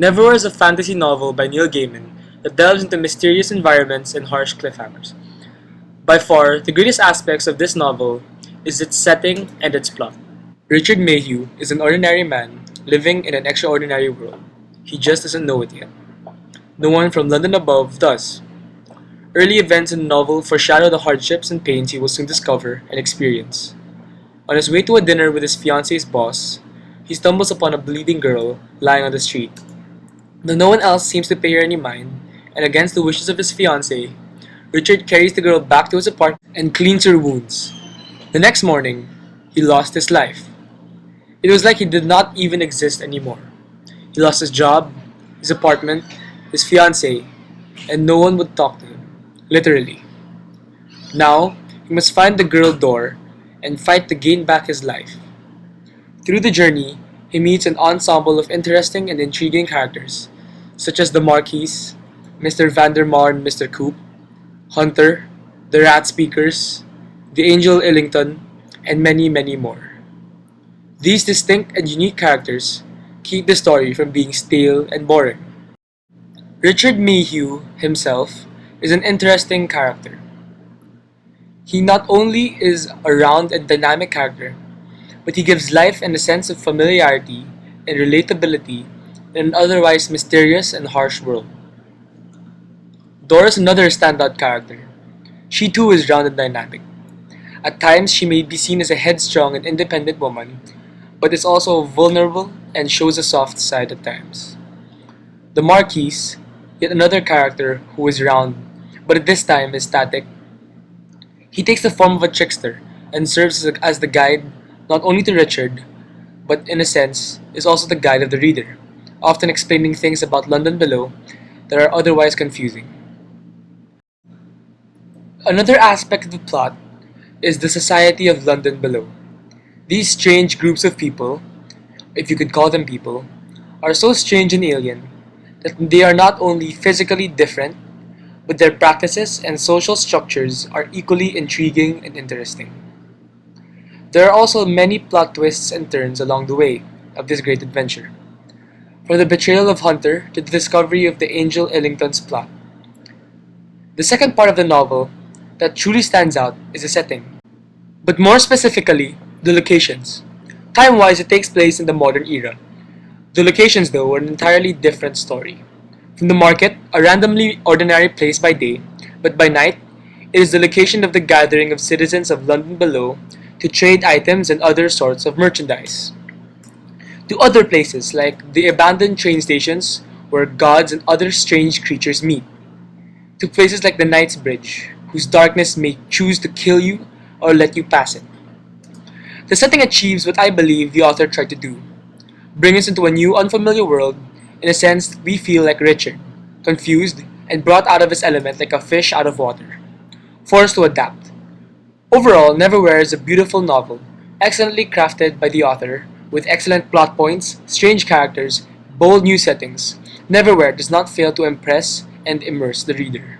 Neverwhere is a fantasy novel by Neil Gaiman that delves into mysterious environments and harsh cliffhangers. By far, the greatest aspects of this novel is its setting and its plot. Richard Mayhew is an ordinary man living in an extraordinary world. He just doesn't know it yet. No one from London Above does. Early events in the novel foreshadow the hardships and pains he will soon discover and experience. On his way to a dinner with his fiance's boss, he stumbles upon a bleeding girl lying on the street. Though no one else seems to pay her any mind, and against the wishes of his fiancée, Richard carries the girl back to his apartment and cleans her wounds. The next morning, he lost his life. It was like he did not even exist anymore. He lost his job, his apartment, his fiancée, and no one would talk to him. Literally. Now, he must find the girl Dor and fight to gain back his life. Through the journey, he meets an ensemble of interesting and intriguing characters, such as the Marquis, Mr. Vandermar and Mr. Coop, Hunter, the Rat Speakers, the Angel Illington, and many, many more. These distinct and unique characters keep the story from being stale and boring. Richard Mayhew himself is an interesting character. He not only is a round and dynamic character, but he gives life and a sense of familiarity and relatability in an otherwise mysterious and harsh world. Dora is another standout character. She too is round and dynamic. At times, she may be seen as a headstrong and independent woman, but is also vulnerable and shows a soft side at times. The Marquis, yet another character who is round, but at this time is static. He takes the form of a trickster and serves as the guide not only to Richard, but in a sense is also the guide of the reader, often explaining things about London below that are otherwise confusing. Another aspect of the plot is the society of London below. These strange groups of people, if you could call them people, are so strange and alien that they are not only physically different, but their practices and social structures are equally intriguing and interesting. There are also many plot twists and turns along the way of this great adventure, from the betrayal of Hunter to the discovery of the Angel Illington's plot. The second part of the novel that truly stands out is the setting, but more specifically, the locations. Time-wise, it takes place in the modern era. The locations, though, are an entirely different story. From the market, a randomly ordinary place by day, but by night, it is the location of the gathering of citizens of London below to trade items and other sorts of merchandise. To other places, like the abandoned train stations, where gods and other strange creatures meet. To places like the Knight's Bridge, whose darkness may choose to kill you or let you pass it. The setting achieves what I believe the author tried to do, bring us into a new unfamiliar world. In a sense, we feel like Richard, confused and brought out of his element like a fish out of water, forced to adapt. Overall, Neverwhere is a beautiful novel, excellently crafted by the author, with excellent plot points, strange characters, bold new settings. Neverwhere does not fail to impress and immerse the reader.